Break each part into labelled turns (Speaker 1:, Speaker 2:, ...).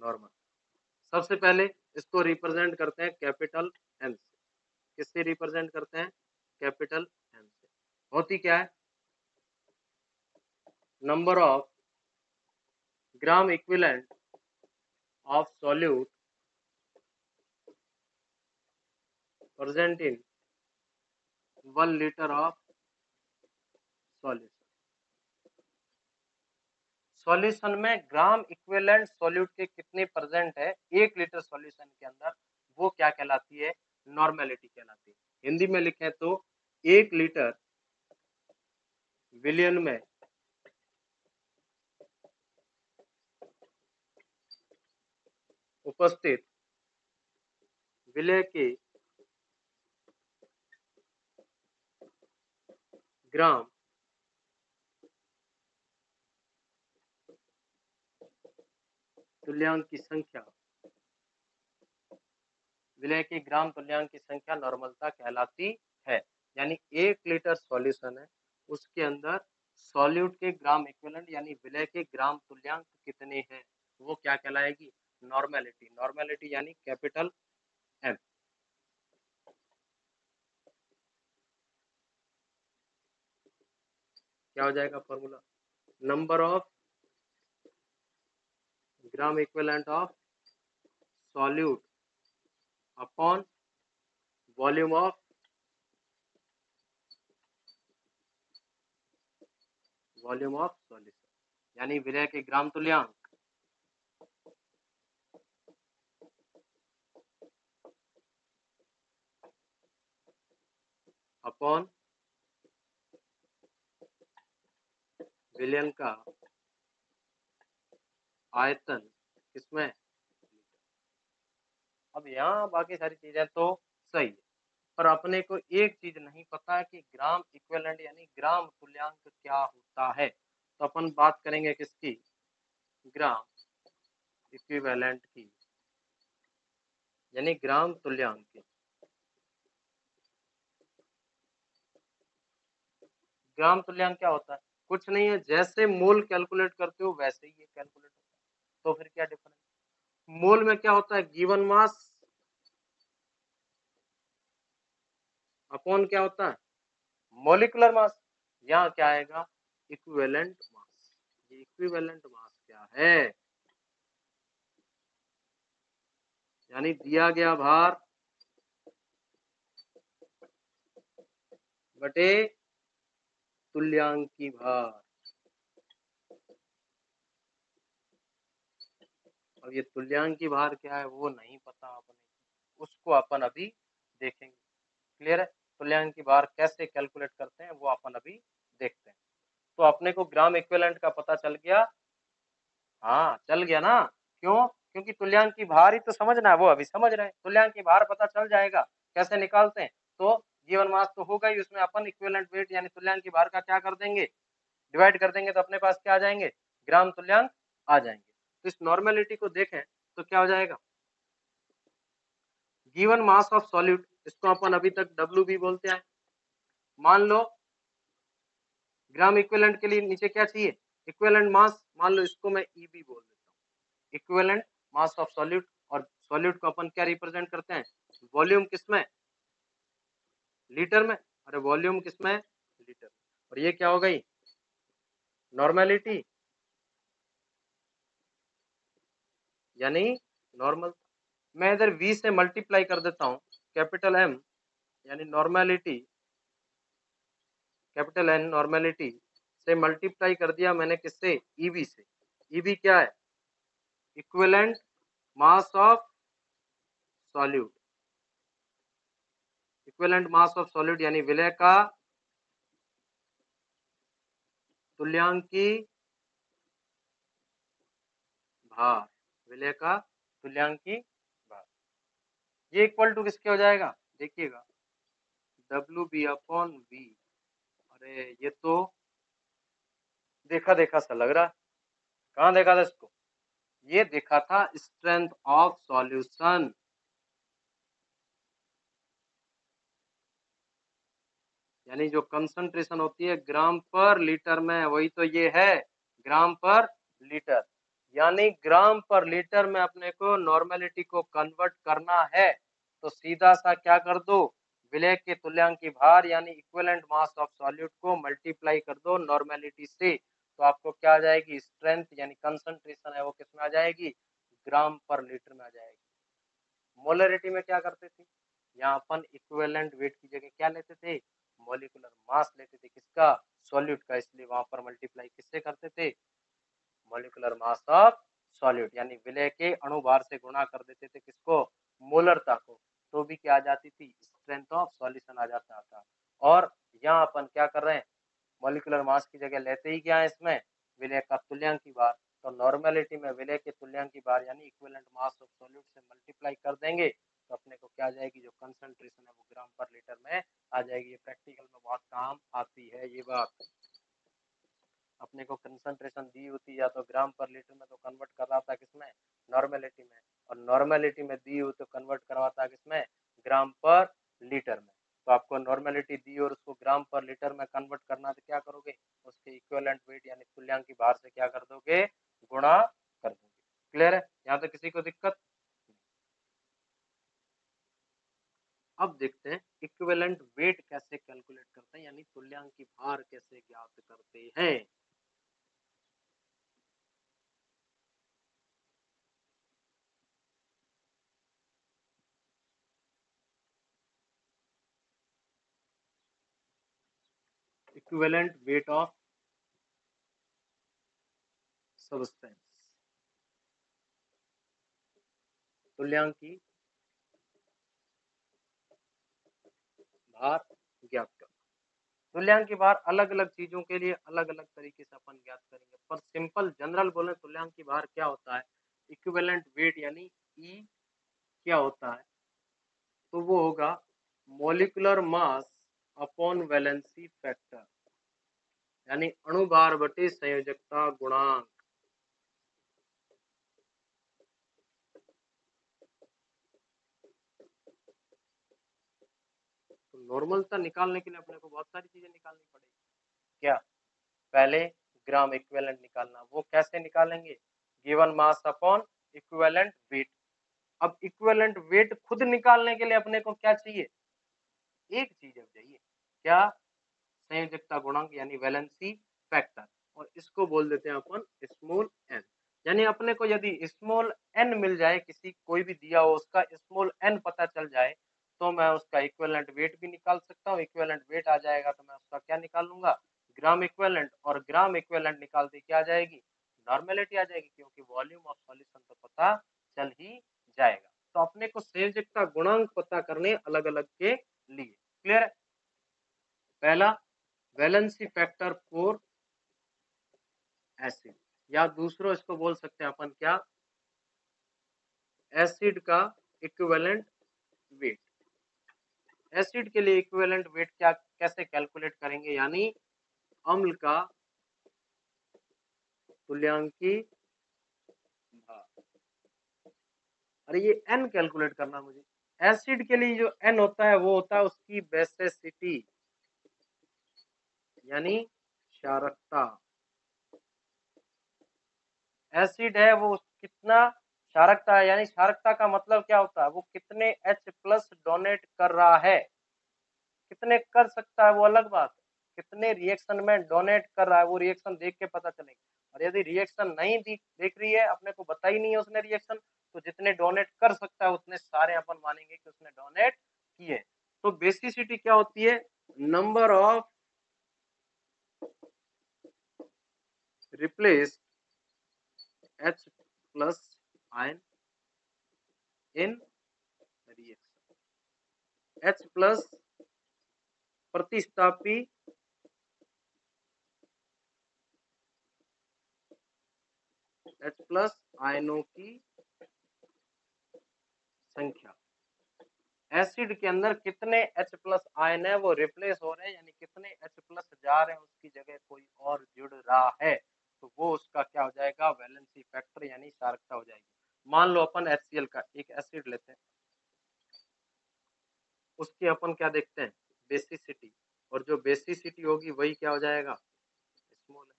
Speaker 1: Normal. सबसे पहले इसको रिप्रेजेंट करते हैं कैपिटल एम से। किससे रिप्रेजेंट करते हैं? कैपिटल एम से। होती क्या है? Number of gram equivalent of solute present in 1 litre of solution. Solution में ग्राम इक्विवेलेंट सॉल्यूट के कितने प्रेजेंट है 1 लीटर सॉल्यूशन के अंदर, वो क्या कहलाती है? नॉर्मेलिटी कहलाती है। हिंदी में लिखें तो 1 लीटर विलियन में उपस्थित विलय के ग्राम तुल्यांक की संख्या, विलय के ग्राम तुल्यांक की संख्या नॉर्मलता कहलाती है। यानी 1 लीटर सॉल्यूशन है, उसके अंदर सॉल्यूट के ग्राम इक्विवेलेंट यानी विलय के ग्राम तुल्यांक कितने हैं, वो क्या कहलाएगी? नॉर्मेलिटी। नॉर्मेलिटी यानी कैपिटल एम। क्या हो जाएगा formula? Number of gram equivalent of solute upon volume of solution, यानी विलय के ग्राम तुल्यांक अपॉन विलयन का आयतन किसमें? अब यहाँ बाकी सारी चीजें तो सही है, पर अपने को एक चीज नहीं पता है कि ग्राम इक्विवेलेंट यानी ग्राम तुल्यांक क्या होता है। तो अपन बात करेंगे किसकी? ग्राम इक्विवेलेंट की, यानी ग्राम तुल्यांक की। ग्राम तुल्यांक क्या होता है? कुछ नहीं है, जैसे मोल कैलकुलेट करते हो वैसे ही ये कैलकुलेट होता है। तो फिर क्या डिफरेंस? मोल में क्या होता है? गिवन मास अपॉन क्या होता है? Molecular mass. यहाँ क्या आएगा? Equivalent mass. ये इक्विवेलेंट मास क्या है? यानी दिया गया भार बटे तुल्यांकी भार। अब ये तुल्यांकी भार क्या है वो नहीं पता अपने, उसको अपन अभी देखेंगे। क्लियर है? तुल्यांकी भार कैसे कैलकुलेट करते हैं वो अपन अभी देखते हैं। तो अपने को ग्राम इक्विवेलेंट का पता चल गया। हाँ चल गया ना? क्यों? क्योंकि तुल्यांकी भार ही तो समझना है, वो अभी समझ रहे हैं। तुल्यांकी भार पता चल जाएगा, कैसे निकालते हैं? तो गिवन मास तो होगा ही, उसमें अपन इक्विवेलेंट वेट यानी तुल्यांकी भार का क्या कर देंगे? डिवाइड कर देंगे, तो अपने पास क्या आ जाएंगे? ग्राम तुल्यांक आ जाएंगे। तो इस नॉर्मेलिटी को देखें तो क्या हो जाएगा? गिवन मास ऑफ सॉल्यूट, इसको अपन अभी तक डब्ल्यू भी बोलते हैं। मान लो ग्राम इक्विवेलेंट के लिए नीचे क्या चाहिए? Equivalent mass. मान लो इसको मैं ईबी बोल देता हूँ, इक्विवेलेंट मास ऑफ सॉल्यूट। और सॉल्यूट को अपन क्या रिप्रेजेंट करते हैं? वॉल्यूम किसमें? लीटर में। अरे वॉल्यूम किसमें? लीटर। और ये क्या हो गई? नॉर्मेलिटी यानी नॉर्मल। मैं इधर v से मल्टीप्लाई कर देता हूँ, कैपिटल M यानी नॉर्मेलिटी, कैपिटल N नॉर्मेलिटी से मल्टीप्लाई कर दिया मैंने किससे? EB से। EB क्या है? Equivalent mass of solute. Equivalent mass of solute यानी विलय का तुल्यांकी भार, विलय का तुल्यांकी भार। ये इक्वल टू किसके हो जाएगा? देखिएगा, WB अपॉन V। अरे ये तो देखा देखा सा लग रहा है। कहाँ देखा था इसको? ये देखा था स्ट्रेंथ ऑफ सॉल्यूशन। यानी जो कंसंट्रेशन होती है ग्राम पर लीटर में, वही तो ये है, ग्राम पर लीटर। यानी ग्राम पर लीटर में अपने को नॉर्मेलिटी को कन्वर्ट करना है, तो सीधा सा क्या कर दो, विलय के तुल्यांकी भार यानी इक्विवेलेंट मास ऑफ सॉल्यूट को मल्टीप्लाई कर दो नॉर्मेलिटी से, तो आपको क्या आ जाएगी, स्ट्रेंथ यानी कंसंट्रेशन है वो किस में आ जाएगी, ग्राम पर लीटर में आ जाएगी। मोलरिटी में क्या करते थे, यहाँ अपन इक्विवेलेंट वेट की जगह क्या लेते थे, मॉलिक्यूलर मास लेते थे, किसका, सॉल्यूट का, इसलिए वहां पर मल्टीप्लाई किससे करते थे, मॉलिक्यूलर मास ऑफ सॉल्यूट यानी विलय के अणुभार से गुणा कर देते थे, किसको, मोलरता को, तो भी क्या आ जाती थी, स्ट्रेंथ ऑफ सॉल्यूशन आ जाता था। और यहाँ अपन क्या कर रहे हैं, मॉलिक्यूलर मास की जगह लेते ही क्या है इसमें, विलय का तुल्यांकी भार, तो नॉर्मेलिटी में विलय के तुल्यांकी भार यानी इक्विवेलेंट मास ऑफ सॉल्यूट से मल्टीप्लाई कर देंगे, तो अपने को क्या आ जाएगी, जो कंसंट्रेशन है वो ग्राम पर लीटर में आ जाएगी। ये प्रैक्टिकल में बहुत काम आती है ये बात। अपने को कंसंट्रेशन दी होती या तो ग्राम पर लीटर में, तो कन्वर्ट कर रहा था किसमें, नॉर्मेलिटी में, और नॉर्मेलिटी में दी हो तो कन्वर्ट करवाता किसमें, ग्राम पर लीटर में। तो आपको नॉर्मेलिटी दी और उसको ग्राम पर लीटर में कन्वर्ट करना, तो क्या करोगे, उसके इक्विवेलेंट वेट यानी तुल्यांकी भार से क्या कर दोगे, गुणा कर दोगे। क्लियर है, यहाँ तो किसी को दिक्कत। अब देखते हैं इक्विवेलेंट वेट कैसे कैलकुलेट करते हैं, यानी तुल्यांकी भार कैसे ज्ञात करते हैं। इक्विवेलेंट वेट ऑफ सबस्टेंस, तुल्यांकी भार ज्ञात करना। तुल्यांकी भार अलग अलग चीजों के लिए अलग अलग तरीके से अपन ज्ञात करेंगे, पर सिंपल जनरल बोले तुल्यांकी भार क्या होता है, इक्विवेलेंट वेट यानी ई क्या होता है, तो वो होगा molecular mass upon valency factor, यानी अणुभार बटे संयोजकता गुणांक। तो नॉर्मलता निकालने के लिए अपने को बहुत सारी चीजें निकालनी पड़ेगी। क्या, पहले ग्राम इक्विवेलेंट निकालना, वो कैसे निकालेंगे, given mass upon equivalent weight. अब इक्विवेलेंट वेट खुद निकालने के लिए अपने को क्या चाहिए, एक चीज अब चाहिए, क्या, संयोजकता गुणांक यानी वैलेंसी फैक्टर, और इसको बोल देते हैं अपन स्मॉल एन। यानी अपने को यदि स्मॉल एन मिल जाए, किसी कोई भी दिया हो उसका स्मॉल एन पता चल जाए, तो मैं उसका इक्विवेलेंट वेट भी निकाल सकता हूँ। इक्विवेलेंट वेट आ जाएगा तो मैं उसका क्या निकाल लूंगा, ग्राम इक्विवेलेंट, और ग्राम इक्विवेलेंट निकालते क्या आ जाएगी, नॉर्मेलिटी आ जाएगी, क्योंकि वॉल्यूम ऑफ सॉल्यूशन तो पता चल ही जाएगा। तो अपने को संयोजकता गुणांक पता करने अलग अलग के लिए। क्लियर है, पहला वैलेंसी फैक्टर फॉर एसिड, या दूसरों इसको बोल सकते हैं अपन क्या, एसिड का इक्विवेलेंट वेट। एसिड के लिए इक्विवेलेंट वेट क्या कैसे कैलकुलेट करेंगे, यानी अम्ल का तुल्यांकी भार, अरे ये एन कैलकुलेट करना मुझे। एसिड के लिए जो एन होता है वो होता है उसकी बेसिसिटी यानी क्षारकता। एसिड है वो कितना क्षारकता है, यानी क्षारकता का मतलब क्या होता है, वो कितने H+ डोनेट कर रहा है, कितने कर सकता है वो अलग बात है, कितने रिएक्शन में डोनेट कर रहा है वो रिएक्शन देख के पता चलेगा। और यदि रिएक्शन नहीं देख रही है, अपने को बताई नहीं है उसने रिएक्शन, तो जितने डोनेट कर सकता है उतने सारे अपन मानेंगे कि उसने डोनेट किए। तो बेसिसिटी क्या होती है, number off replace H+ ion इन रिएक्शन, H+ प्रतिस्थापी H+ आयनों की संख्या। एसिड के अंदर कितने H+ आयन है वो रिप्लेस हो रहे हैं, यानी कितने H+ जा रहे हैं उसकी जगह कोई और जुड़ रहा है, तो वो उसका क्या हो जाएगा, वैलेंसी फैक्टर यानी क्षारकता हो जाएगी। मान लो अपन HCl का एक एसिड लेते हैं, उसकी अपन क्या देखते हैं, बेसिसिटी, और जो बेसिसिटी होगी वही क्या हो जाएगा, स्मॉल है।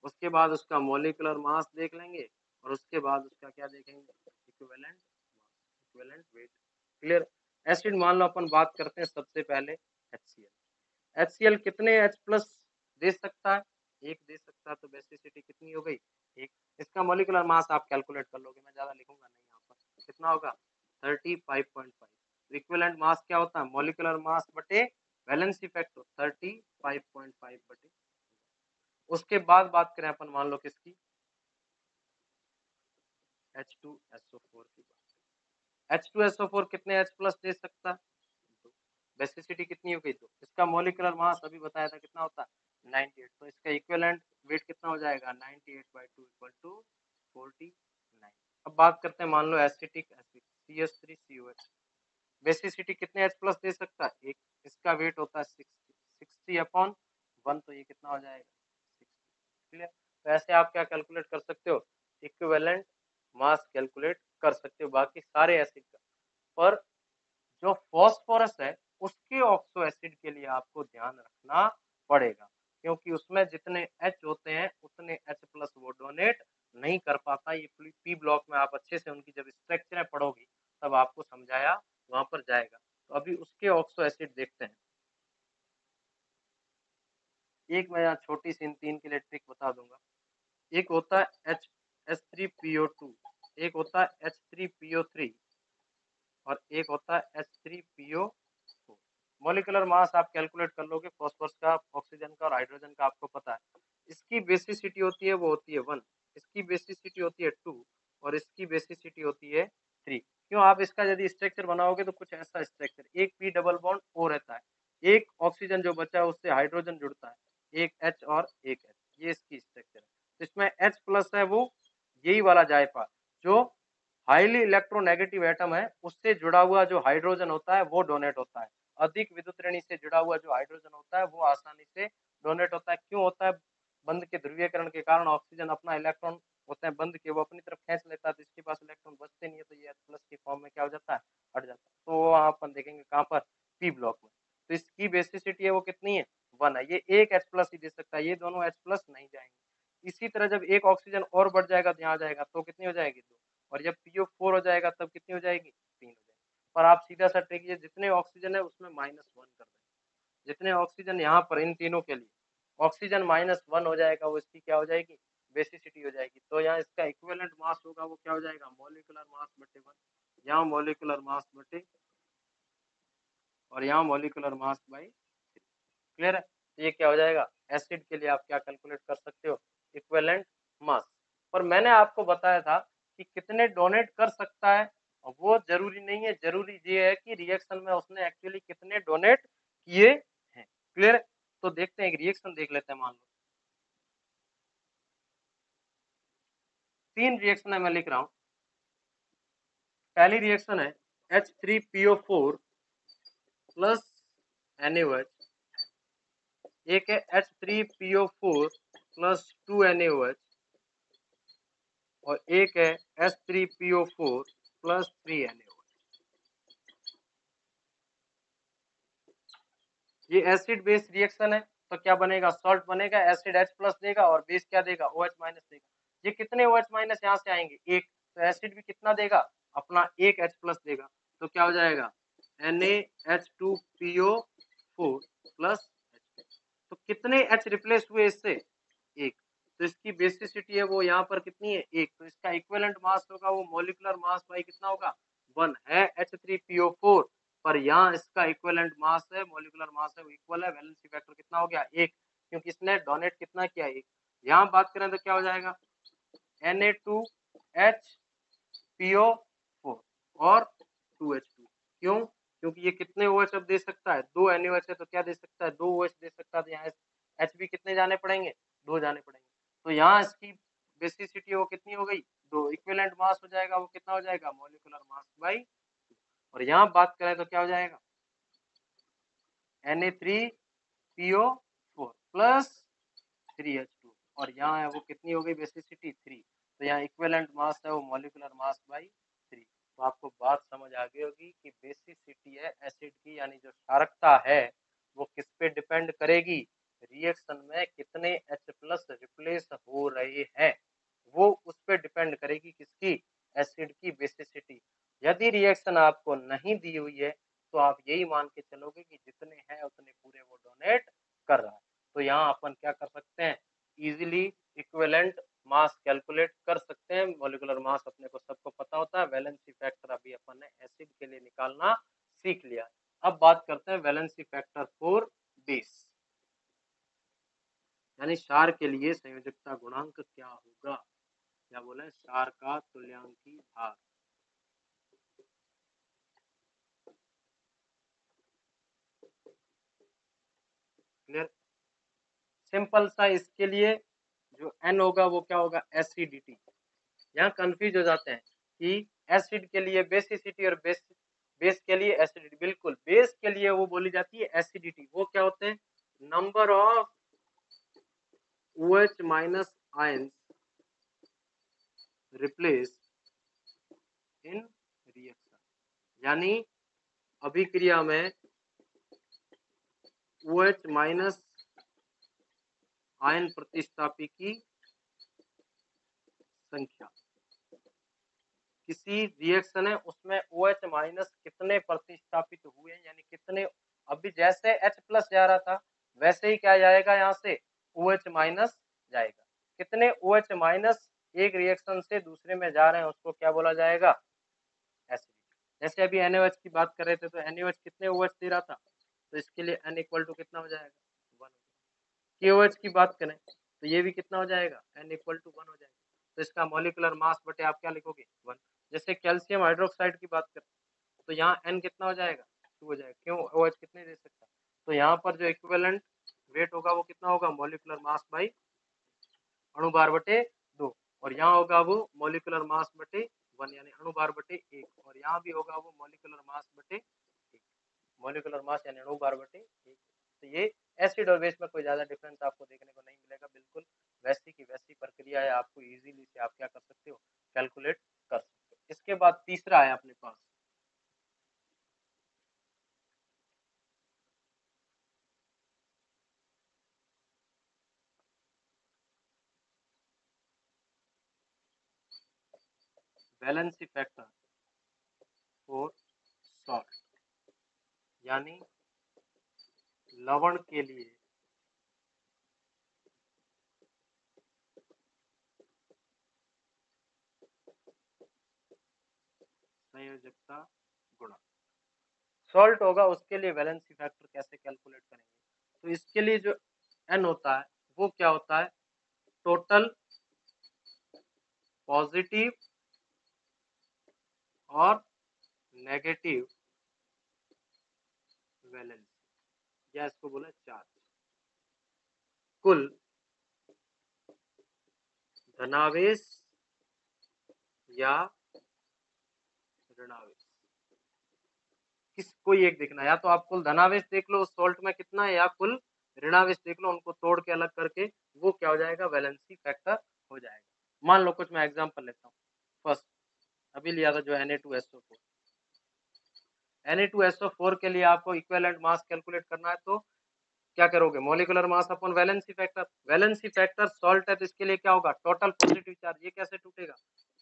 Speaker 1: उसके बाद उसका मॉलिक्यूलर मास देख लेंगे, और उसके बाद उसका क्या देखेंगे, इक्विवेलेंट वेट। क्लियर। एसिड मान लो अपन बात करते हैं सबसे पहले HCl। HCl कितने H प्लस दे सकता है, एक दे सकता है, तो बेसिसिटी कितनी हो गई, एक। इसका मॉलिक्यूलर मास आप कैलकुलेट कर लोगे, मैं ज्यादा लिखूंगा नहीं यहाँ पर, कितना होगा 35.5। इक्विवेलेंट मास क्या होता है, मॉलिक्यूलर मास बटे वैलेंसी फैक्टर 35.5 बटे। उसके बाद बात करें अपन मान लो किसकी, H2SO4 की बात। H2SO4 कितने H प्लस दे सकता है, बेसिसिटी कितनी हो गई, तो इसका मॉलिक्यूलर मास अभी बताया था कितना होता है 98, तो इसका इक्विवेलेंट वेट कितना हो जाएगा 98/2 इक्वल टू 49। अब बात करते हैं मान लो एसिटिक एसिड CH3COH, बेसिसिटी कितने H प्लस दे सकता है, एक। इसका वेट होता है 60/1, तो ये कितना हो जाएगा 60। क्लियर। तो ऐसे आप क्या कैलकुलेट कर सकते हो, इक्विवेलेंट मास कैलकुलेट कर सकते हो बाकी सारे एसिड का। पर जो फॉस्फोरस है उसके ऑक्सो एसिड के लिए आपको ध्यान रखना पड़ेगा, क्योंकि उसमें जितने H होते हैं उतने H प्लस वो डोनेट नहीं कर पाता। ये पी ब्लॉक में आप अच्छे से उनकी जब स्ट्रक्चर पढ़ोगी तब आपको समझाया वहां पर जाएगा। तो अभी उसके ऑक्सो एसिड देखते हैं। एक मैं यहाँ छोटी सी इन तीन के लिए ट्रिक बता दूंगा। एक होता है H3PO2, एक होता है H3PO3 और एक होता है H3PO4। मॉलिक्यूलर मास आप कैलकुलेट कर लोगे फॉस्फोरस का, ऑक्सीजन का और हाइड्रोजन का आपको पता है। इसकी बेसिसिटी होती है वो होती है 1, इसकी बेसिसिटी होती है 2 और इसकी बेसिसिटी होती है 3। क्यों, आप इसका यदि स्ट्रक्चर बनाओगे तो कुछ ऐसा स्ट्रक्चर, एक पी डबल बॉन्ड ओ रहता है, एक ऑक्सीजन जो बचा है उससे हाइड्रोजन जुड़ता है, एक H और एक H, ये इसकी स्ट्रक्चर है। तो इसमें H प्लस है वो यही वाला जायफा जो हाईली इलेक्ट्रोनेगेटिव एटम है, उससे जुड़ा हुआ जो हाइड्रोजन होता है वो डोनेट होता है। अधिक विद्युत ऋणी से जुड़ा हुआ जो हाइड्रोजन होता है वो आसानी से डोनेट होता है। क्यों होता है, बंध के ध्रुवीकरण के कारण ऑक्सीजन अपना इलेक्ट्रॉन होते हैं बंध के, वो अपनी तरफ खींच लेता है, तो इसके पास इलेक्ट्रॉन बचते नहीं है, तो ये H प्लस की फॉर्म में क्या हो जाता है, हट जाता है। तो वहां अपन देखेंगे कहाँ पर, पी ब्लॉक में। तो इसकी बेसिसिटी है वो कितनी है, 1 है। ये एक H प्लस ही दे सकता है, ये दोनों H प्लस नहीं जाएंगे। इसी तरह जब एक ऑक्सीजन और बढ़ जाएगा तो यहाँ जाएगा, तो कितनी हो जाएगी, 2। और जब PO4 हो जाएगा तब कितनी हो जाएगी, 3 हो जाएगी। पर आप सीधा सा ट्रिक, ये जितने ऑक्सीजन है उसमें -1 कर दें, जितने ऑक्सीजन यहाँ पर इन तीनों के लिए ऑक्सीजन -1 हो जाएगा, वो इसकी क्या हो जाएगी, बेसिसिटी हो जाएगी। तो यहाँ इसका इक्विवेलेंट मास होगा वो क्या हो जाएगा, मॉलिक्यूलर मास बटे 1, यहाँ मॉलिक्यूलर मास बटे और यहाँ मॉलिक्यूलर मास बाई 3। क्लियर है। तो ये क्या हो जाएगा, एसिड के लिए आप क्या कैलकुलेट कर सकते हो, इक्विवेलेंट मास। पर मैंने आपको बताया था कि कितने डोनेट कर सकता है, वो जरूरी नहीं है, जरूरी ये है कि रिएक्शन में उसने एक्चुअली कितने डोनेट किए हैं। क्लियर है। तो देखते हैं, एक रिएक्शन देख लेते हैं। मान लो 3 रिएक्शन है, मैं लिख रहा हूं। पहली रिएक्शन है H3PO4 प्लस NaOH, एक है H3PO4 प्लस 2NaOH और एक है H3PO4 प्लस 3NaOH। ये एसिड बेस रिएक्शन है, तो क्या बनेगा, सॉल्ट बनेगा, एसिड H प्लस देगा और बेस क्या देगा, OH माइनस देगा। ये कितने OH माइनस यहाँ से आएंगे, एक। तो एसिड भी कितना देगा, अपना एक H प्लस देगा। तो क्या हो जाएगा NaH2PO4 प्लस H। तो कितने H रिप्लेस हुए इससे, एक। तो इसकी बेसिसिटी है वो यहाँ पर कितनी है, एक। तो इसका इक्विवेलेंट मास होगा वो मॉलिक्यूलर मास बाई कितना होगा, 1 है H3PO4, पर यहाँ इसका इक्विवेलेंट मास है, मॉलिक्यूलर मास है वो इक्वल है, वैलेंसी फैक्टर कितना हो गया, एक, क्योंकि इसने डोनेट कितना किया, एक। यहाँ बात करें तो क्या हो जाएगा Na2HPO4 और 2H2। क्यों, क्योंकि ये कितने OH अब दे सकता है, 2 NaOH है तो क्या दे सकता है, 2 OH दे सकता है। तो यहाँ H भी कितने जाने पड़ेंगे, 2 जाने पड़ेंगे। तो यहाँ इसकी बेसिसिटी वो कितनी हो गई, 2। इक्विवेलेंट मास हो जाएगा वो कितना हो जाएगा, मॉलिक्यूलर मास बाई। और यहाँ बात करें तो क्या हो जाएगा Na3PO4 प्लस 3H2 और यहाँ है वो कितनी हो गई बेसिसिटी, 3। तो यहाँ इक्विवेलेंट मास है वो मॉलिक्यूलर मास बाई 3। तो आपको बात समझ आ गई होगी कि बेसिसिटी है एसिड की, यानी जो क्षारकता है वो किस पे डिपेंड करेगी, रिएक्शन में कितने H प्लस रिप्लेस हो रहे हैं वो उस पर डिपेंड करेगी। यदि रिएक्शन आपको नहीं दी हुई है तो आप यही मान के चलोगे कि जितने हैं उतने पूरे वो डोनेट कर रहा है। तो यहाँ अपन क्या कर सकते हैं, इजीली इक्विवेलेंट मास कैलकुलेट कर सकते हैं। मॉलिक्यूलर मास अपने को सबको पता होता है। वैलेंसी फैक्टर अभी अपन ने एसिड के लिए निकालना सीख लिया। अब बात करते हैं वैलेंसी फैक्टर फॉर बेस, यानी क्षार के लिए संयोजकता गुणांक क्या होगा। क्या बोले, क्षार का तुल्यांकी भार। क्लियर। सिंपल सा इसके लिए जो n होगा वो क्या होगा, एसिडिटी। यहाँ कंफ्यूज हो जाते हैं कि एसिड के लिए बेसिसिटी और बेस के लिए एसिडिटी। बिल्कुल, बेस के लिए वो बोली जाती है एसिडिटी। वो क्या होते हैं, number of OH minus ions replace in reaction, यानी अभिक्रिया में OH माइनस आयन प्रतिस्थापी की संख्या। किसी रिएक्शन है उसमें OH माइनस कितने प्रतिस्थापित हुए, यानी कितने। अभी जैसे H प्लस जा रहा था वैसे ही क्या जाएगा, यहाँ से OH माइनस जाएगा। कितने OH माइनस एक रिएक्शन से दूसरे में जा रहे हैं उसको क्या बोला जाएगा, एसिडिटी। जैसे अभी NaOH की बात कर रहे थे तो NaOH कितने OH दे रहा था, तो इसके लिए N इक्वल टू कितना हो जाएगा, 1। KOH की बात करें तो ये भी कितना हो जाएगा, N इक्वल टू 1 हो जाएगा। तो इसका मॉलिक्यूलर मास बटे आप क्या लिखोगे, 1। जैसे कैल्शियम हाइड्रोक्साइड की बात करें तो यहाँ N कितना हो जाएगा, 2 हो जाएगा। क्यों, OH कितने दे सकता, तो यहाँ पर जो इक्विवेलेंट वेट होगा वो कितना होगा, मॉलिक्यूलर मास बाई अणु भार बटे 2। और यहाँ होगा वो मॉलिक्यूलर मास बटे 1, यानी अणु भार बटे 1। और यहाँ भी होगा वो मॉलिक्यूलर मास बटे 1, मॉलिक्यूलर मास यानी अणु भार बटे 1। तो ये एसिड और बेस में कोई ज्यादा डिफरेंस आपको देखने को नहीं मिलेगा। बिल्कुल वैसी की वैसी प्रक्रिया है, आपको इजीली से आप क्या कर सकते हो, कैलकुलेट कर सकते हो। इसके बाद तीसरा है अपने पास वैलेंसी फैक्टर फॉर सॉल्ट, यानी लवण के लिए संयोजकता गुणांक। सॉल्ट होगा उसके लिए वैलेंसी फैक्टर कैसे कैलकुलेट करेंगे, तो इसके लिए जो N होता है वो क्या होता है, टोटल पॉजिटिव और नेगेटिव वैलेंसी, या इसको बोले चार्ज। कुल धनावेश या ऋणावेश, किस कोई एक देखना है, या तो आप कुल धनावेश देख लो सॉल्ट में कितना है, या कुल ऋणावेश देख लो, उनको तोड़ के अलग करके वो क्या हो जाएगा, वैलेंसी फैक्टर हो जाएगा। मान लो कुछ मैं एग्जांपल लेता हूँ। फर्स्ट अभी लिया था जो Na2SO4, Na2SO4 के लिए आपको इक्विवेलेंट मास कैलकुलेट करना है तो क्या करोगे, molecular mass upon valency factor. Valency factor salt है तो इसके लिए क्या होगा, टोटल पॉजिटिव चार्ज। ये कैसे टूटेगा,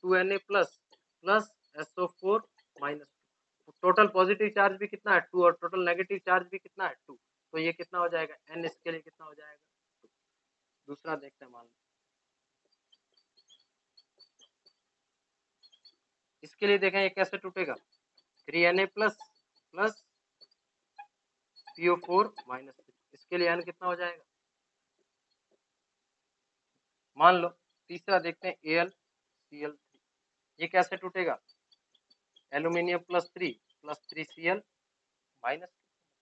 Speaker 1: 2Na plus plus SO4 minus. Total positive charge भी कितना है, 2, और टोटल नेगेटिव चार्ज भी कितना है, 2। तो ये कितना हो जाएगा, N इसके लिए कितना हो जाएगा, 2। दूसरा देखते हैं, मान लो इसके लिए देखें ये कैसे टूटेगा, 3Na plus plus PO4 minus 6। इसके लिए N कितना हो जाएगा, मान लो तीसरा देखते हैं AlCl3। ये कैसे टूटेगा, एल्यूमिनियम प्लस 3 माइनस,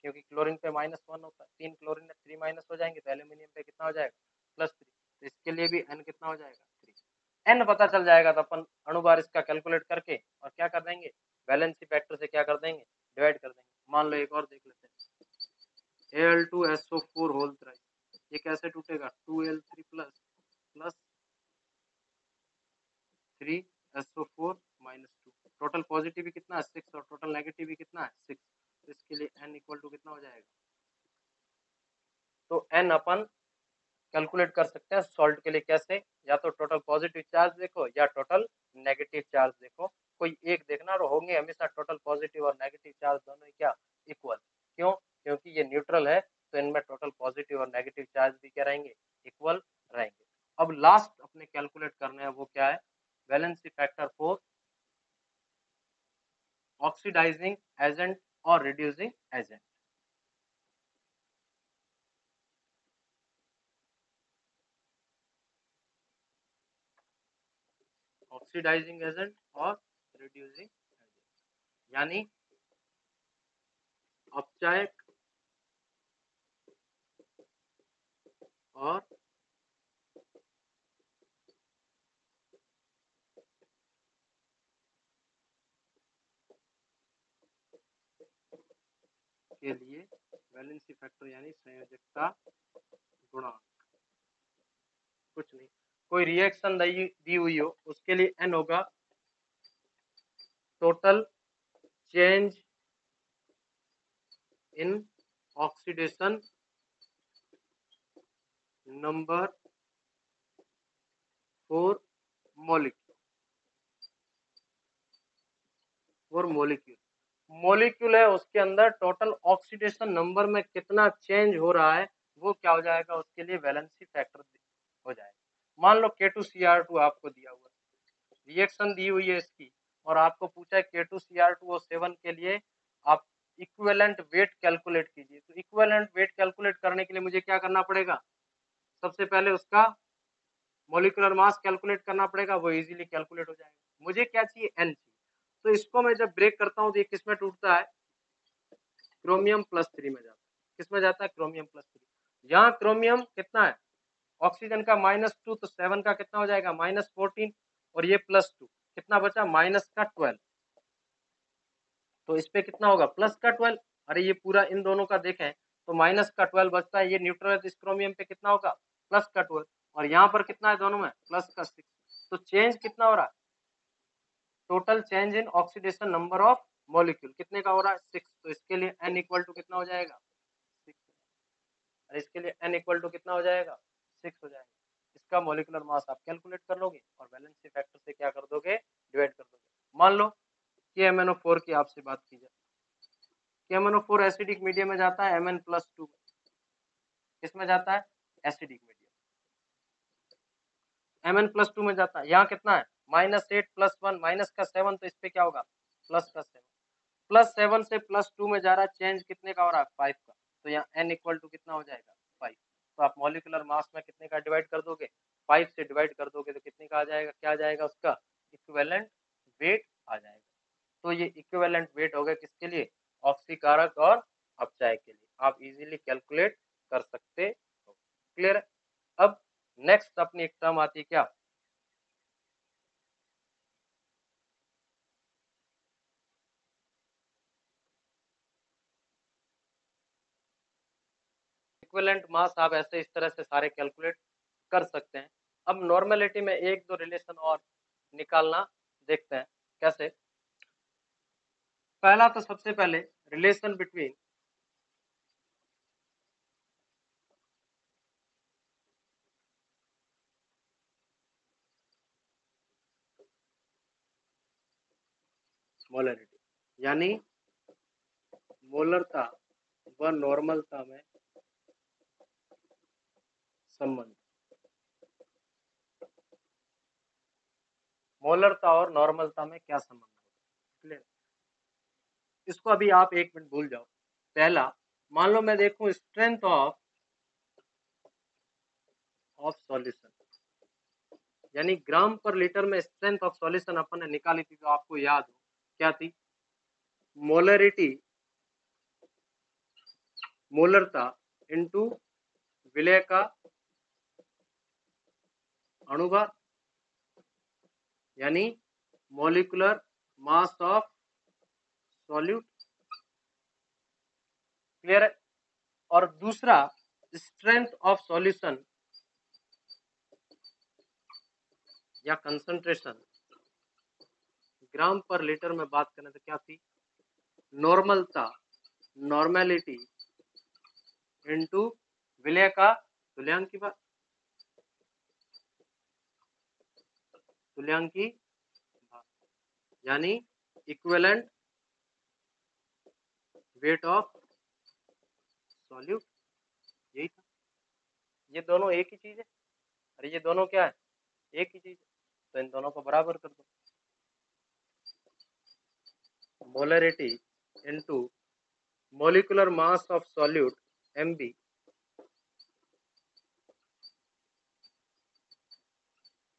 Speaker 1: क्योंकि क्लोरीन पे -1 होता है, 3 क्लोरीन में 3 माइनस हो जाएंगे तो एल्यूमिनियम पे कितना हो जाएगा, +3। तो इसके लिए भी N कितना हो जाएगा, 3। N पता चल जाएगा तो अपन अणुभार इसका कैलकुलेट करके और क्या कर देंगे, वैलेंसी फैक्टर से क्या कर देंगे, डिवाइड कर देंगे। मान लो एक और देख लेते हैं, Al2SO4 होल थ्राइस। ये कैसे टूटेगा, 2Al3 plus plus 3SO4 minus 2। Total positive भी कितना है, 6, और टोटल नेगेटिव भी कितना है, 6। तो इसके लिए N इक्वल टू कितना हो जाएगा, तो N अपन कैलकुलेट कर सकते हैं सॉल्ट के लिए कैसे, या तो टोटल पॉजिटिव चार्ज देखो या टोटल नेगेटिव चार्ज देखो, कोई एक देखना और होंगे हमेशा टोटल पॉजिटिव और नेगेटिव चार्ज दोनों ही क्या इक्वल। क्यों? क्योंकि ये न्यूट्रल है तो इनमें टोटल पॉजिटिव और नेगेटिव चार्ज भी क्या रहेंगे इक्वल रहेंगे। अब लास्ट अपने कैलकुलेट करने हैं वो क्या है valency factor for oxidising agent और रिड्यूसिंग एजेंट। ऑक्सीडाइजिंग एजेंट और रिड्यूसिंग एजेंट यानी अपचायक और के लिए वैलेंसी फैक्टर यानी संयोजकता गुणांक कुछ नहीं, कोई रिएक्शन दी हुई हो उसके लिए n होगा total change in oxidation number for molecule molecule है उसके अंदर टोटल ऑक्सीडेशन नंबर में कितना चेंज हो रहा है वो क्या हो जाएगा उसके लिए वैलेंसी फैक्टर हो जाएगा। मान लो K2Cr2 आपको दिया हुआ है रिएक्शन दी हुई है इसकी और आपको पूछा है K2Cr2O7 के लिए आप इक्विवेलेंट वेट कैलकुलेट कीजिए। तो इक्विवेलेंट वेट कैलकुलेट करने के लिए मुझे क्या करना पड़ेगा सबसे पहले उसका मोलिकुलर मास कैलकुलेट करना पड़ेगा वो इजीली कैलकुलेट हो जाएगा। मुझे क्या चाहिए n चाहिए तो इसको मैं जब ब्रेक करता हूँ तो ये किस में टूटता है क्रोमियम+3 में जाता है। किस में जाता है क्रोमियम+3। यहाँ क्रोमियम कितना है ऑक्सीजन का -2 तो 7 का कितना हो जाएगा -14 और ये +2 कितना बचा -12 तो इस पे कितना होगा +12। अरे ये पूरा इन दोनों का देखें तो -12 बचता है ये न्यूट्रल है तो इस क्रोमियम पे कितना होगा +12 और यहाँ पर कितना है दोनों में +6 तो चेंज कितना हो रहा है total change in oxidation number of molecule कितने का हो रहा है 6 तो इसके लिए n इक्वल टू कितना हो जाएगा 6 और इसके लिए n इक्वल टू कितना हो जाएगा 6 हो जाएगा। इसका मॉलिक्यूलर मास आप कैलकुलेट कर लोगे और वैलेंसी फैक्टर से क्या कर दोगे डिवाइड कर दोगे। मान लो कि MnO4 की आपसे बात की जाए कि MnO4 एसिडिक मीडियम में जाता है Mn+2 किसमें जाता है एसिडिक मीडियम Mn+2 में जाता है। यहाँ कितना है -8 +1 माइनस का 7 तो इस पे क्या होगा +7 +7 से +2 में जा रहा है चेंज कितने का हो रहा है 5 का तो यहाँ n इक्वल टू कितना हो जाएगा 5 तो आप मॉलिक्यूलर मास में कितने का डिवाइड कर दोगे 5 से डिवाइड कर दोगे तो कितने का आ जाएगा क्या आ जाएगा उसका इक्विवेलेंट वेट आ जाएगा। तो ये इक्विवेलेंट वेट हो गया किसके लिए ऑक्सीकारक और अपचायक के लिए आप इजीली कैलकुलेट कर सकते हो। क्लियर है। अब नेक्स्ट अपनी एक टर्म आती है क्या इक्विवेलेंट मास आप ऐसे इस तरह से सारे कैलकुलेट कर सकते हैं। अब नॉर्मेलिटी में एक दो रिलेशन और निकालना देखते हैं कैसे। पहला तो सबसे पहले रिलेशन बिटवीन मोलरिटी यानी मोलरता व नॉर्मलता में संबंध मोलरता और नॉर्मलता में क्या संबंध है क्लियर। इसको अभी आप एक मिनट भूल जाओ। पहला मान लो मैं देखूं स्ट्रेंथ ऑफ सॉल्यूशन यानी ग्राम पर लीटर में स्ट्रेंथ ऑफ सॉल्यूशन अपन ने निकाली थी तो आपको याद हो क्या थी मोलरिटी मोलरता इनटू विलय का अणुभार यानी molecular mass of solute clear है। और दूसरा स्ट्रेंथ ऑफ सॉल्यूशन या कंसंट्रेशन ग्राम पर लीटर में बात करें तो क्या थी नॉर्मलता नॉर्मेलिटी इनटू विलय का तुल्यांकी भार तुल्यांकी भार यानी इक्विवेलेंट वेट ऑफ सॉल्यूट, यही था। ये दोनों एक ही चीज है, अरे ये दोनों क्या है, एक ही चीज है, तो इन दोनों को बराबर कर दो। Molarity into molecular mass of solute Mb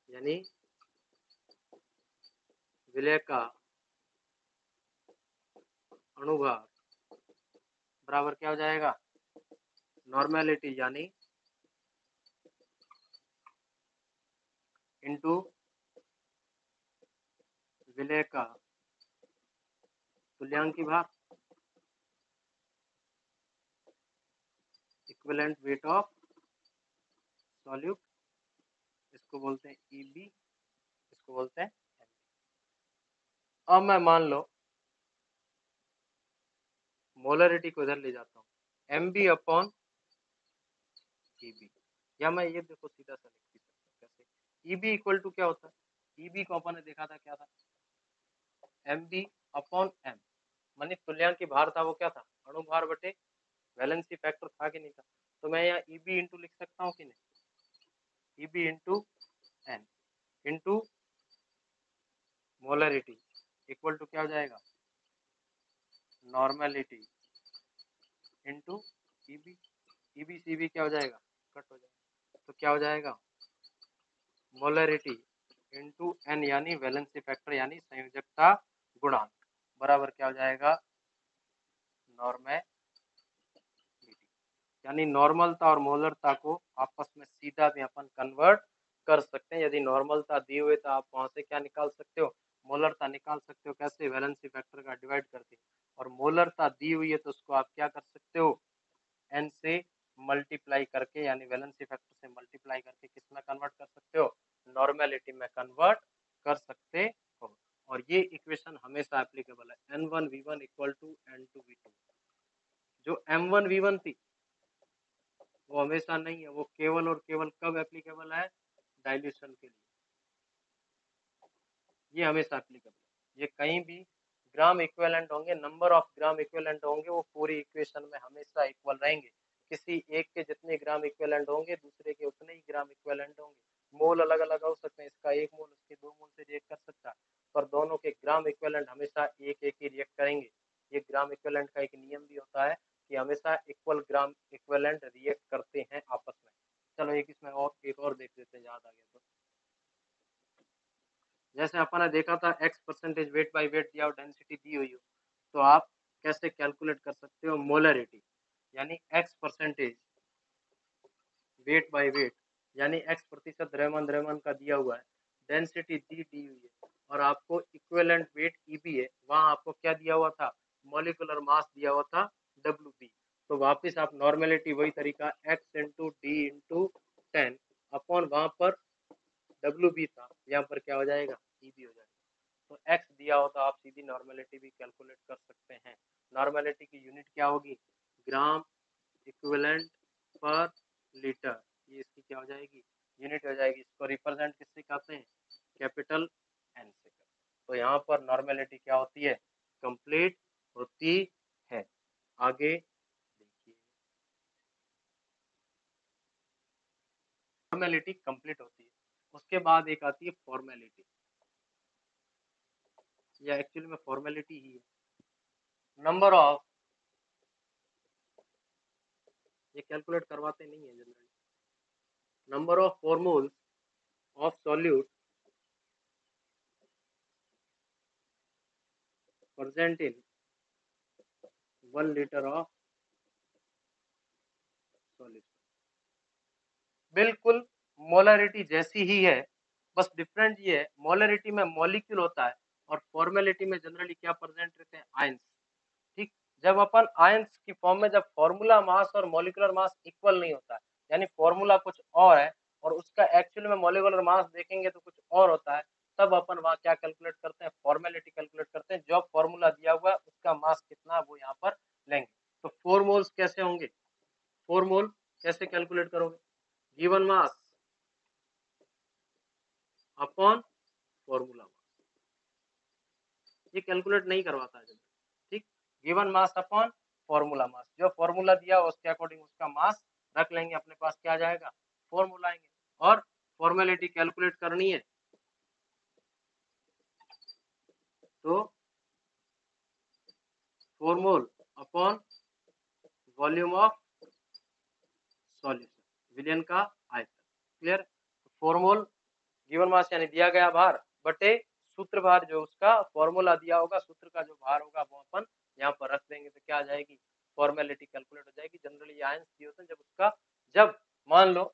Speaker 1: यानी विलय का अणुभार बराबर क्या हो जाएगा, नॉर्मेलिटी यानी इनटू विलय का तुल्यांकी भार, इक्विवेलेंट वेट ऑफ सॉल्यूट, इसको बोलते हैं Eb, इसको बोलते हैं Mb। अब मैं मान लो मोलरिटी को इधर ले जाता हूँ, Mb अपॉन Eb, या मैं ये देखो सीधा सा लिख भी सकता हूँ कैसे, Eb इक्वल टू क्या होता है, Eb को अपन ने देखा था क्या था, Mb अपॉन M, मानी तुल्यांकी भार था वो क्या था, अणुभार बटे वैलेंसी फैक्टर था कि नहीं था, तो मैं यहाँ Eb इंटू लिख सकता हूँ कि नहीं, Eb into N into molarity equal to क्या हो जाएगा, नॉर्मेलिटी इंटू Eb, Eb से Eb क्या हो जाएगा, कट हो जाएगा, तो क्या हो जाएगा, मोलरिटी इंटू N यानी वैलेंसी फैक्टर यानी संयोजकता गुणांक बराबर क्या हो जाएगा, नॉर्मेलिटी, यानी नॉर्मलता और मोलरता को आपस में सीधा भी अपन कन्वर्ट कर सकते हैं। यदि नॉर्मलता दी हुई तो आप वहां से क्या निकाल सकते हो, मोलरता निकाल सकते हो, कैसे, वैलेंसी फैक्टर का डिवाइड करके, और मोलरता दी हुई है तो उसको आप क्या कर सकते हो, एन से मल्टीप्लाई करके, यानी वैलेंसी फैक्टर से मल्टीप्लाई करके किस में कन्वर्ट कर सकते हो, नॉर्मेलिटी में कन्वर्ट कर सकते हो। और ये इक्वेशन हमेशा एप्लीकेबल है, N1V1 इक्वल टू N2V2। जो M1V1 थी वो हमेशा नहीं है, वो केवल और केवल कब एप्लीकेबल है, डाइल्यूशन के लिए, ये हमेशा एप्लीकेबल है। ये कहीं भी ग्राम इक्विवेलेंट होंगे, नंबर ऑफ ग्राम इक्विवेलेंट होंगे, वो पूरी इक्वेशन में हमेशा इक्वल रहेंगे। किसी एक के जितने ग्राम इक्विवेलेंट होंगे दूसरे के उतने ही ग्राम इक्विवेलेंट होंगे। मोल अलग अलग हो सकते हैं, इसका एक मोल उसके दो मोल से रिएक्ट कर सकता है, पर दोनों के ग्राम इक्विवेलेंट हमेशा एक एक ही रिएक्ट करेंगे। ये ग्राम इक्विवेलेंट का एक नियम भी होता है कि हमेशा इक्वल ग्राम इक्विवेलेंट रिएक्ट करते हैं आपस में। चलो एक इसमें और एक और देख लेते हैं, याद आ गया तो। जैसे अपन ने देखा था x percentage weight by weight दिया और डेंसिटी दी हुई हो, तो आप कैसे कैलकुलेट कर सकते हो, मोलरिटी यानी x percentage weight by weight, यानी x प्रतिशत द्रव्यमान द्रव्यमान का दिया हुआ है, डेंसिटी दी हुई है, और आपको इक्विवेलेंट वेट Eb है, वहां आपको क्या दिया हुआ था, मॉलिक्यूलर मास दिया हुआ था Wb। तो वापस आप नॉर्मेलिटी वही तरीका x into D into 10 upon वहां पर Wb था, यहाँ पर क्या हो जाएगा, Eb हो जाएगा। तो x दिया हो तो आप सीधी नॉर्मेलिटी भी कैलकुलेट कर सकते हैं। नॉर्मेलिटी की यूनिट क्या होगी, ग्राम इक्विवेलेंट पर लीटर, ये इसकी क्या हो जाएगी, यूनिट हो जाएगी। इसको रिप्रेजेंट किससे करते हैं, कैपिटल N से। तो यहाँ पर नॉर्मेलिटी क्या होती है, कंप्लीट होती है। आगे देखिए, नॉर्मेलिटी कंप्लीट होती है, उसके बाद एक आती है फॉर्मेलिटी, या एक्चुअली में फॉर्मेलिटी ही है, नंबर ऑफ, ये कैलकुलेट करवाते नहीं है generally, number of formulas of solute present in 1 liter of solution। बिल्कुल मोलरिटी जैसी ही है, बस डिफरेंट ये है, मोलरिटी में मॉलिक्यूल होता है और फॉर्मेलिटी में जनरली क्या प्रेजेंट रहते हैं, आयंस। ठीक, जब अपन आयंस की फॉर्म में, जब फॉर्मूला मास और मॉलिक्यूलर मास इक्वल नहीं होता है, यानी फॉर्मूला कुछ और है और उसका एक्चुअल में मॉलिक्यूलर मास देखेंगे तो कुछ और होता है, तब अपन वहां क्या कैलकुलेट करते हैं, फॉर्मेलिटी कैलकुलेट करते हैं। जो फॉर्मूला दिया हुआ है उसका मास कितना है वो यहाँ पर लेंगे। तो 4 मोल्स कैसे होंगे, 4 मोल कैसे कैलकुलेट करोगे, given mass upon formula mass, ये कैलकुलेट नहीं करवाता है। ठीक, given mass upon formula mass, जो फॉर्मूला दिया उसके अकॉर्डिंग उसका मास रख लेंगे, अपने पास क्या जाएगा, फॉर्मूला आएंगे। और फॉर्मेलिटी कैलकुलेट करनी है तो फॉर्मूल अपॉन वॉल्यूम ऑफ सॉल्यूशन, विलयन का आयतन। क्लियर, फॉर्मूल गिवन मास यानी दिया गया भार बटे सूत्र भार, जो उसका फॉर्मूला दिया होगा, सूत्र का जो भार होगा वो अपन यहाँ पर रख देंगे, तो क्या आ जाएगी, फॉर्मेलिटी कैलकुलेट हो जाएगी। जनरली ये आंसर दिए होते हैं जब उसका, जब मान लो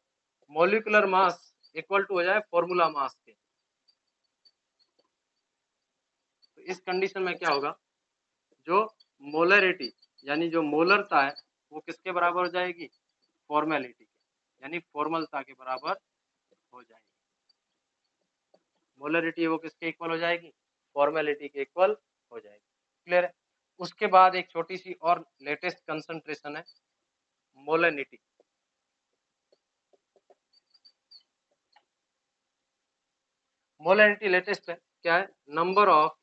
Speaker 1: मॉलिक्यूलर मास इक्वल टू हो जाए फॉर्मूला मास के, तो इस कंडीशन में क्या होगा, जो मोलरिटी यानी जो मोलरता है वो किसके बराबर हो जाएगी, फॉर्मेलिटी के, यानी फॉर्मलता के बराबर हो जाएगी। मोलरिटी वो किसके इक्वल हो जाएगी, फॉर्मेलिटी के इक्वल हो जाएगी। क्लियर है। उसके बाद एक छोटी सी और लेटेस्ट कंसंट्रेशन है मोलनिटी। मोलनिटी लेटेस्ट है, क्या है, number of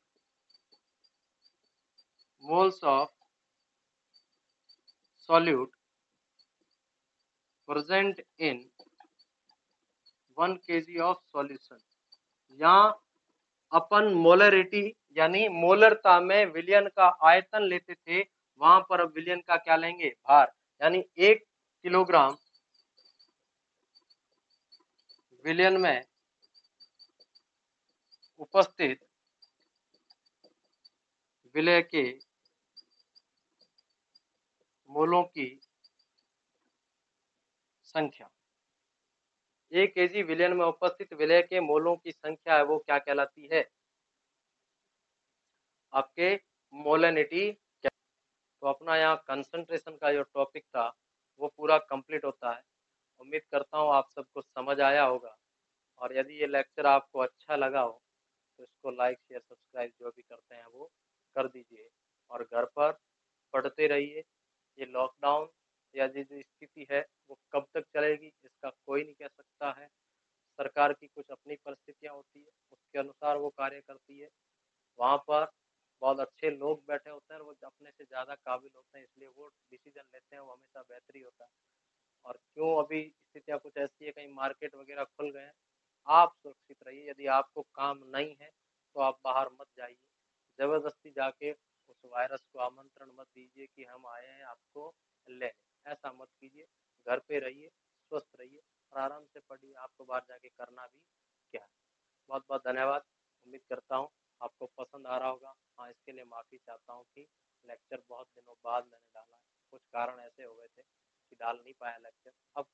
Speaker 1: moles of solute present in 1 kg of solution. यहाँ अपन मोलरिटी यानी मोलरता में विलयन का आयतन लेते थे, वहां पर अब विलयन का क्या लेंगे, भार, यानी 1 किलोग्राम विलयन में उपस्थित विलय के मोलों की संख्या, 1 kg विलयन में उपस्थित विलय के मोलों की संख्या है वो क्या कहलाती है, आपके मोलनिटी। तो अपना यहाँ कंसंट्रेशन का जो टॉपिक था वो पूरा कंप्लीट होता है। उम्मीद करता हूँ आप सबको समझ आया होगा, और यदि ये लेक्चर आपको अच्छा लगा हो तो इसको लाइक शेयर सब्सक्राइब जो भी करते हैं वो कर दीजिए, और घर पर पढ़ते रहिए। ये लॉकडाउन या जो स्थिति है वो कब तक चलेगी इसका कोई नहीं कह सकता है। सरकार की कुछ अपनी परिस्थितियां होती है, उसके अनुसार वो कार्य करती है। वहाँ पर बहुत अच्छे लोग बैठे होते हैं और वो अपने से ज़्यादा काबिल होते हैं, इसलिए वो डिसीजन लेते हैं, वो हमेशा बेहतर ही होता है। और क्यों अभी स्थितियाँ कुछ ऐसी है, कहीं मार्केट वगैरह खुल गए हैं, आप सुरक्षित रहिए। यदि आपको काम नहीं है तो आप बाहर मत जाइए, ज़बरदस्ती जाके उस वायरस को आमंत्रण मत दीजिए कि हम आए हैं आपको लेने, ऐसा मत कीजिए। घर पे रहिए, स्वस्थ रहिए और आराम से पढ़िए, आपको बाहर जाके करना भी क्या है। बहुत बहुत धन्यवाद। उम्मीद करता हूँ आपको पसंद आ रहा होगा। हाँ, इसके लिए माफ़ी चाहता हूँ कि लेक्चर बहुत दिनों बाद मैंने डाला है, कुछ कारण ऐसे हो गए थे कि डाल नहीं पाया लेक्चर। अब